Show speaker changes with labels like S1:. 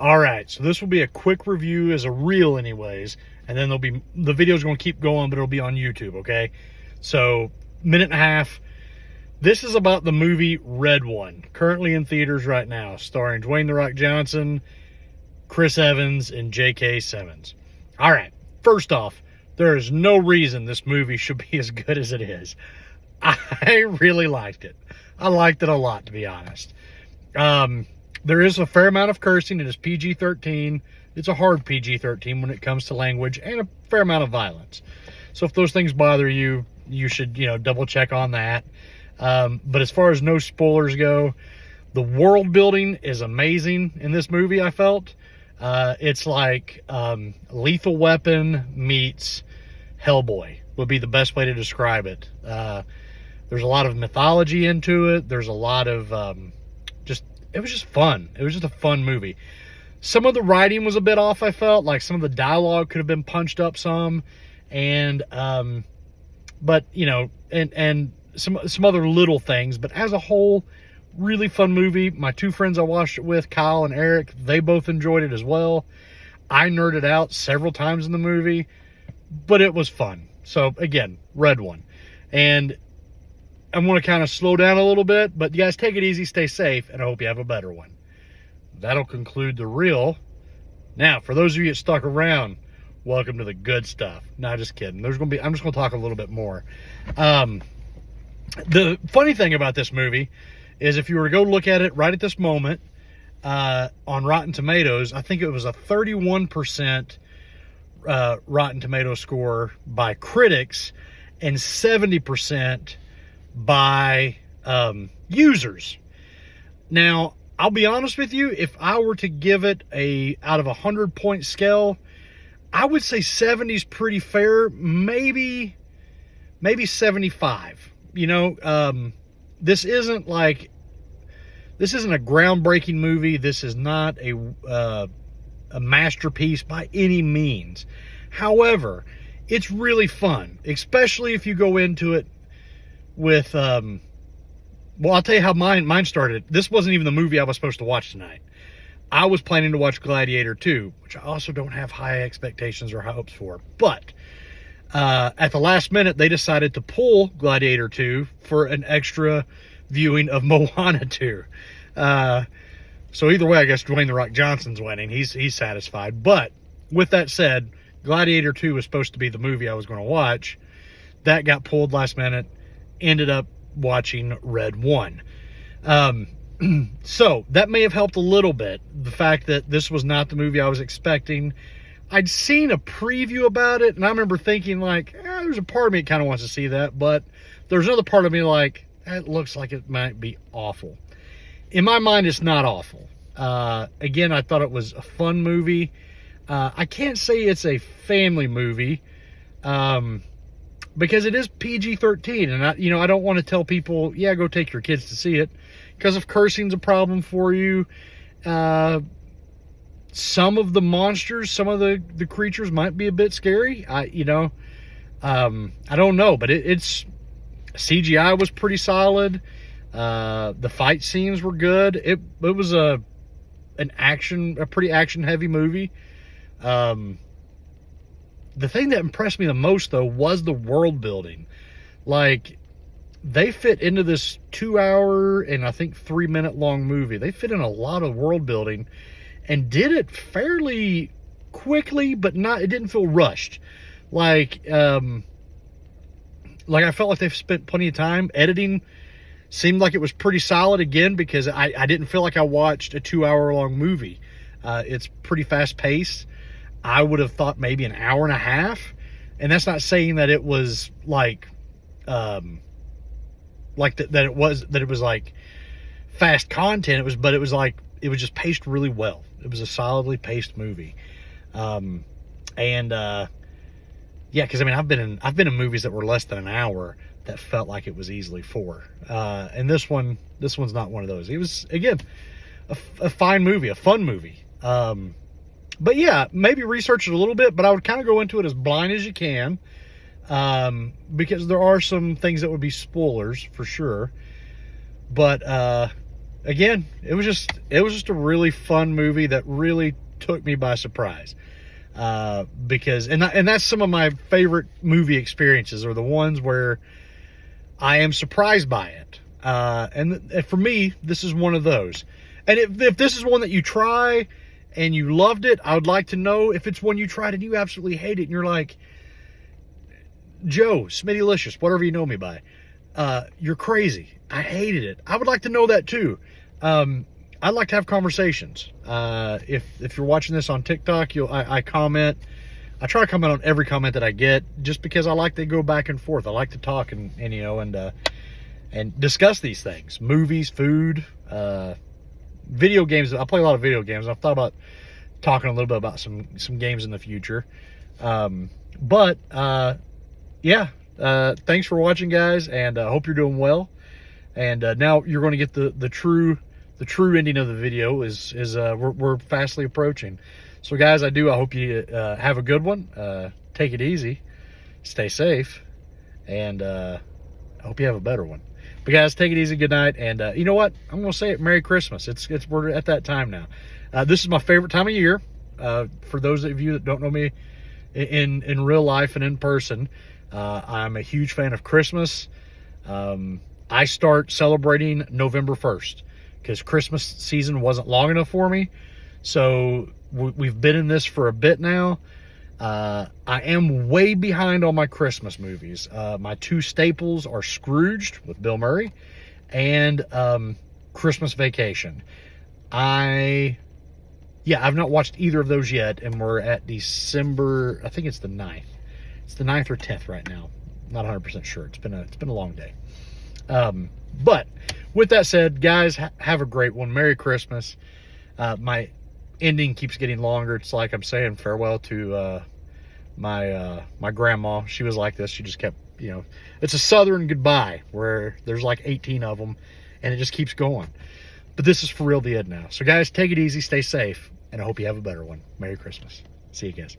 S1: All right, so this will be a quick review as a reel anyways, and then the video's going to keep going, but it'll be on YouTube, okay? So, minute and a half. This is about the movie Red One, currently in theaters right now, starring Dwayne "The Rock" Johnson, Chris Evans, and J.K. Simmons. All right, first off, there is no reason this movie should be as good as it is. I really liked it. I liked it a lot, to be honest. There is a fair amount of cursing. It is PG-13. It's a hard PG-13 when it comes to language, and a fair amount of violence. So if those things bother you, you should, double check on that. But as far as no spoilers go, the world building is amazing in this movie, I felt. It's like Lethal Weapon meets Hellboy would be the best way to describe it. There's a lot of mythology into it. There's a lot of it was just fun. It was just a fun movie. Some of the writing was a bit off, I felt. Like some of the dialogue could have been punched up some. And, but, and some other little things. But as a whole, really fun movie. My two friends I watched it with, Kyle and Eric, they both enjoyed it as well. I nerded out several times in the movie, but it was fun. So, again, Red One. And I'm going to kind of slow down a little bit, but you guys take it easy, stay safe, and I hope you have a better one. That'll conclude the reel. Now, for those of you that stuck around, welcome to the good stuff. No, just kidding. I'm just going to talk a little bit more. The funny thing about this movie is if you were to go look at it right at this moment on Rotten Tomatoes, I think it was a 31% Rotten Tomato score by critics and 70% by users. Now, I'll be honest with you, if I were to give it out of a 100-point scale, I would say 70 is pretty fair. Maybe 75. This isn't a groundbreaking movie. This is not a masterpiece by any means. However, it's really fun, especially if you go into it with I'll tell you how mine started. This wasn't even the movie I was supposed to watch tonight. I was planning to watch Gladiator 2, which I also don't have high expectations or high hopes for. But at the last minute, they decided to pull Gladiator 2 for an extra viewing of Moana 2. So either way, I guess Dwayne "The Rock" Johnson's winning. He's satisfied. But with that said, Gladiator 2 was supposed to be the movie I was going to watch. That got pulled last minute. Ended up watching Red One. So that may have helped a little bit. The fact that this was not the movie I was expecting. I'd seen a preview about it, and I remember thinking there's a part of me that kind of wants to see that, but there's another part of me it looks like it might be awful. In my mind, it's not awful. Again, I thought it was a fun movie. I can't say it's a family movie, because it is PG-13, and I don't want to tell people, go take your kids to see it, because if cursing's a problem for you, some of the monsters, some of the creatures might be a bit scary. I don't know, but it's CGI was pretty solid. The fight scenes were good. It was a pretty action-heavy movie. The thing that impressed me the most, though, was the world building. They fit into this 2-hour and I think 3-minute long movie. They fit in a lot of world building and did it fairly quickly, but it didn't feel rushed. I felt like they've spent plenty of time. Editing seemed like it was pretty solid again, because I didn't feel like I watched a 2-hour long movie. It's pretty fast paced. I would have thought maybe an hour and a half, and that's not saying that it was that it was fast content. It was just paced really well. It was a solidly paced movie, because I've been in movies that were less than an hour that felt like it was easily 4, and this one's not one of those. It was, again, a fine movie, a fun movie. But yeah, maybe research it a little bit, but I would kind of go into it as blind as you can, because there are some things that would be spoilers for sure. But again, it was just a really fun movie that really took me by surprise. Because that's some of my favorite movie experiences, are the ones where I am surprised by it. And for me, this is one of those. And if this is one that you try and you loved it, I would like to know if it's one you tried and you absolutely hate it and you're like, Joe, Smiddylicious, whatever you know me by, you're crazy. I hated it. I would like to know that too. I'd like to have conversations. If you're watching this on TikTok, I comment. I try to comment on every comment that I get, just because I like to go back and forth. I like to talk and discuss these things: movies, food, video games. I play a lot of video games. I've thought about talking a little bit about some games in the future. Yeah. Thanks for watching, guys, and I hope you're doing well. And now you're going to get the true ending of the video. We're fastly approaching. So, guys, I hope you have a good one. Take it easy, stay safe, and I hope you have a better one. But guys, take it easy. Good night, and you know what? I'm going to say it. Merry Christmas. We're at that time now. This is my favorite time of year. For those of you that don't know me in real life and in person, I'm a huge fan of Christmas. I start celebrating November 1st because Christmas season wasn't long enough for me. So we've been in this for a bit now. I am way behind on my Christmas movies. My two staples are Scrooged with Bill Murray and Christmas Vacation. I've not watched either of those yet, and we're at December, I think it's the 9th. It's the 9th or 10th right now. Not 100% sure. It's been a long day. But with that said, guys, have a great one. Merry Christmas. My ending keeps getting longer. It's like I'm saying farewell to my grandma. She was like this. She just kept, it's a Southern goodbye where there's like 18 of them, and it just keeps going. But this is for real the end now. So, guys, take it easy, stay safe, and I hope you have a better one. Merry Christmas. See you guys.